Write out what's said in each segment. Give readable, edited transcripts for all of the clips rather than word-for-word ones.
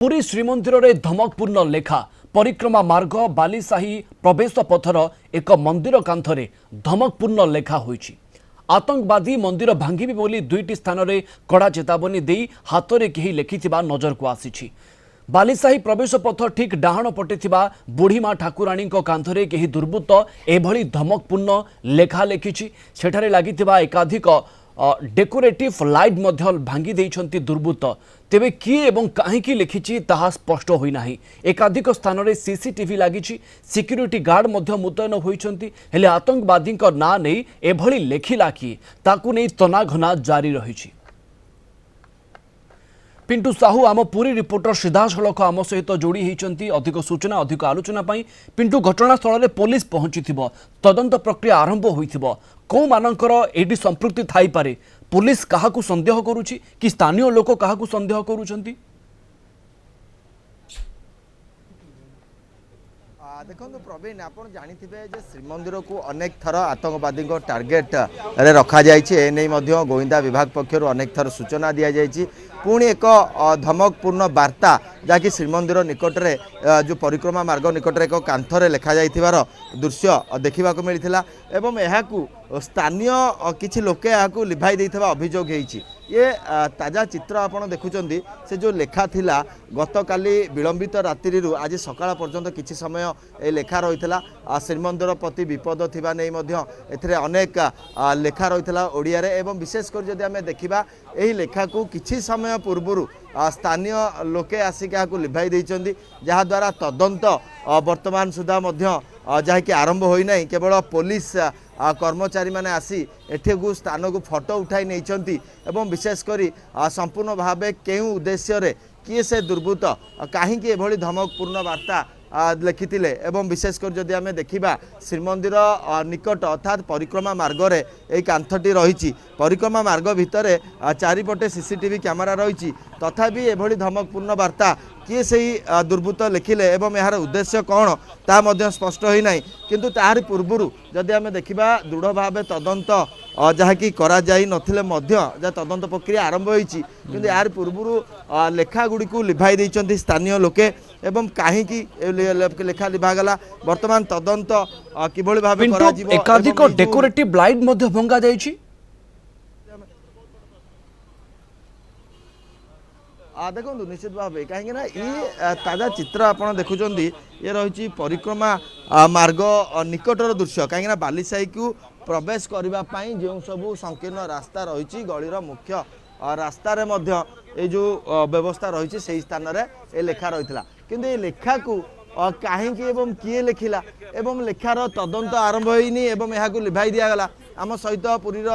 पुरी श्रीमंदिर रे धमकपूर्ण लेखा परिक्रमा मार्ग बालीसाही प्रवेश पथर एक मंदिर कांथरे धमकपूर्ण लेखा होईछि। आतंकवादी मंदिर भांगिबे बोली दुईटी स्थान रे कड़ा चेतावनी देई हाथ में कहीं लिखिथिबा नजर को आसीछि। बालीसाही प्रवेश पथ ठीक डाहाण पटे थिबा बुढ़ीमा ठाकुराणी कांथरे कहीं दुर्बृत्त एभली धमकपूर्ण लेखा लिखिछि। सेठारे लागिथिबा एकाधिक डेकोरेटिव लाइट मध्य भांगी देइछन्ति दुर्बृत्त। तेबे किए एवं काहींकी लिखिछि ताहा स्पष्ट होई नाही। एकाधिक स्थान रे सीसीटीवी लागिछि, सिक्यूरिटी गार्ड मध्य मुतयन होइछन्ति, हेले आतंकवादी ना नहीं एभली लेखिला कि ताकू नहीं तनाघना जारी रहिछि। पिंटू साहू आम पुरी रिपोर्टर सीधासलख आम सहित जोड़ी होती अधिक सूचना अधिक आलोचना पाई। पिंटू घटनास्थल में पुलिस पहुंची तदंत प्रक्रिया आरंभ हो कौ मानकर एडी संपृक्ति थाई पारे पुलिस काहाकू संदेह करुछि कि स्थानीय लोक काहाकू संदेह करुछंती। देखो प्रवीण आप जानिथिबे जे श्रीमंदिर को अनेक थर आतंकवादी टार्गेट रे रखा जाइए। एने गोविंदा विभाग पक्षर अनेक थर सूचना दि जाइए। पुणी एक धमकपूर्ण वार्ता जहाँकि श्रीमंदिर निकट में जो परिक्रमा मार्ग निकट में एक कांथरे लिखा जाइथिबार दृश्य देखा मिलता एवं यहाकू स्थानीय किछि लोके यहाकू लिभाई देइथिबा अभियोग होइछि। ये ताजा चित्र आपण देखुचंदी से जो लेखा थिला गतकाली विलंबित रात्रि आज सकाळ पर्यंत किछि समय ए लेखा रहितला। श्रीमंदिर प्रति विपद थिबा नै मध्य एथिरे अनेक लेखा रहितला ओडिया रे एवं विशेष कर जदि हमें देखिबा एही लेखा को किछि समय पूर्व स्थानीय लोके आसिक लिभाई देइचंदी, जहा द्वारा तदंत वर्तमान सुधा मध्य जहाँकि आरंभ होई नै। केवल पुलिस कर्मचारी माने आसी एठेगु स्थान को फोटो उठाई नहीं एवं विशेषकर संपूर्ण भावे केउ उद्देश्य रे किए से दुर्बृत्त कहीं एभली धमकपूर्ण वार्ता लिखिथिले एवं विशेषकर जदि आमे देखिबा श्रीमंदिर निकट अर्थात परिक्रमा मार्ग रे एई कांथटी रहिछि। परिक्रमा मार्ग भितरे चारिपटे सीसीटीवी कैमेरा रहिछि, तथापि एभली धमकपूर्ण वार्ता किए से दुर्बृत्त लिखिले एवं यार उद्देश्य कौन ता मध्य स्पष्ट होई नाही। किंतु ताहारी पूर्वरु जदि आमे देखिबा दृढ़ भावे तदंत जहाँकि करा जाई नथिले मध्य जा तदंत प्रक्रिया आरंभ होईछि। किंतु यार पूर्वरु लेखा गुडी को लिभाई देइचंती स्थानीय लोके एवं काहींकी लेखा लिभागला वर्तमान तदंत किभली भावे करा जीवो। एकाधिक डेकोरेटिव लाइट मध्य भंगा जाइछि। देखो निश्चित भाव कहीं ये ताजा चित्र आपड़ देखुं ये रही परिक्रमा मार्ग निकटर दृश्य। कहीं बालीसाही को प्रवेश करने जो सब संकीर्ण रास्ता रही गलीर मुख्य रास्तार ये जो व्यवस्था रही से स्थान में ये लेखा रही है। किंतु ये लेखा को कहीं किए लिखिला एवं लेखार तदंत आरंभ होनी एवं यहाँ लिभाई दिगला। आम सहित पुरीर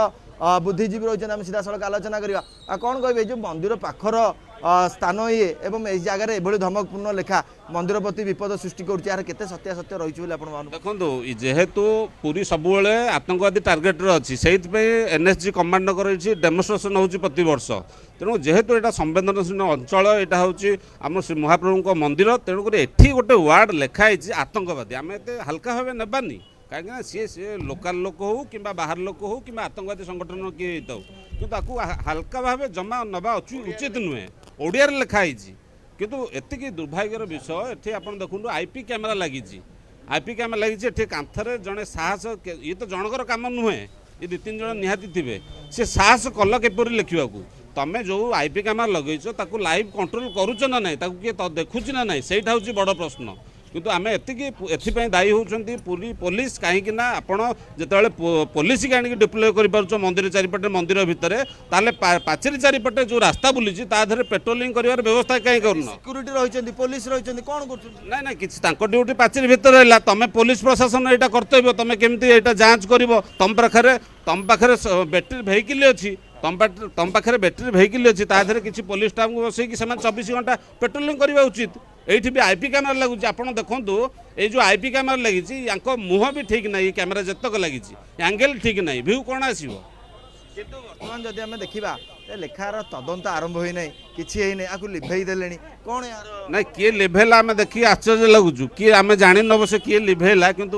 बुद्धिजीवी रही आम सीधा सड़क आलोचना करवा कौन कहे जो मंदिर पाखर स्थान ये एवं इस जगह एभली धमकपूर्ण लेखा मंदिर प्रति विपद सृष्टि कर केते सत्यासत्य रही देखो जेहेतु पूरी सब आतंकवादी टार्गेट अच्छी से एनएसजी कमांड कर डेमोन्स्ट्रेशन हो प्रति वर्ष। तेणु जेहेतु यहाँ संवेदनशील अंचल यहाँ हूँ आम श्री महाप्रभु मंदिर, तेणुक ये गोटे वार्ड लिखाई आतंकवादी आम एत हल्का भाव नेबानी कहीं सी लोकाल लोक हो कि बाहर लोक हो कि आतंकवादी संगठन किए कि हल्का भाव जमा नवा उचित नुहे। ओडिया लिखाई किंतु एतिकी दुर्भाग्यर विषय ये आप देखो आईपी कैमेरा लगी आईपी कैमेरा लगी ये कांथरे जड़े साहस ये तो जनकर कम नुहे ये दु तीन जन निहाती थे सी साहस कल केपर लिखा तमें जो आईपी कैमेरा लगेच लाइव कंट्रोल करुच ना ना किए देखुच ना ना सहीटा हूँ बड़ प्रश्न। किंतु आम एथपाई दायी होती पूरी पुलिस कहीं आपड़ जिते पुलिस की डिप्लय कर मंदिर चारिपटे मंदिर भितर ताले पाचेरी चारिपटे जो रास्ता बुली पेट्रोलिंग कर व्यवस्था कहीं कर सिक्यूरीटी रही पुलिस रही कौन कर ना कि ड्यूटी पाचेरी भितर है तुम पुलिस प्रशासन यहाँ कर्तव्य तुम केमती यहाँ जांच कर तुम पाखे बैटेरी भेहिकल अच्छी तुम पाखे बैटेरी भेहिकल अच्छी ताधर किसी पुलिस स्टाफ को बसैक 24 घंटा पेट्रोलिंग करवा उचित। एठी भी आईपी कैमेरा लगुच आपड़ देखो ये जो आईपी कैमेरा लगी मुह भी ठीक ना कैमेरा जितक लगी एंगल ठीक ना व्यू कौन आसो। किंतु वर्तमान जदि आम देखा लेखार तदंत आरंभ होई नै किछि हेई नै आकु लिभेई देलेनी कोन यार ना किए लिभेला आम देखी आश्चर्य लगुचु किए आम जानी नब से किए लिभेला। किंतु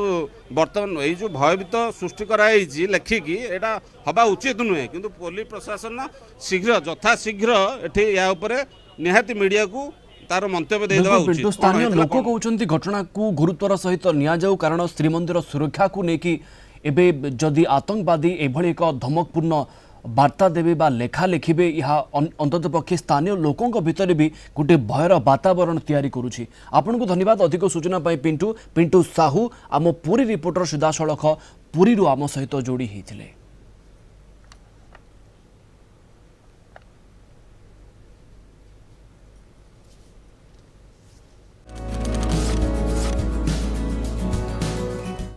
बर्तमान ये जो भयभीत सृष्टि कराई लेखिकी एटा हवा उचित नुहे। किंतु पुलिस प्रशासन शीघ्र यथाशीघ्र एठी या उपरे निहाती मीडिया को तार मंतव्य देदेवा बिल्कुल, उचित बिल्कुल। कौन स्थानीय होइଥିଲା, लोक कौन- कहते घटना को गुरुत्वर सहित नियाजाऊ कारण श्रीमंदिर सुरक्षा को लेकिन एबे जदि आतंकवादी एभली एक धमकपूर्ण वार्ता देवे बा लेखा लिखिबे यह अंतत पक्षे स्थानीय लोकों भितर भी गोटे भयर वातावरण तैयारी करुछि। आपन को धन्यवाद अधिक सूचना पाई पिंटू साहू आम पुरी रिपोर्टर सीधासलख पुरी आम सहित जोड़ी होते।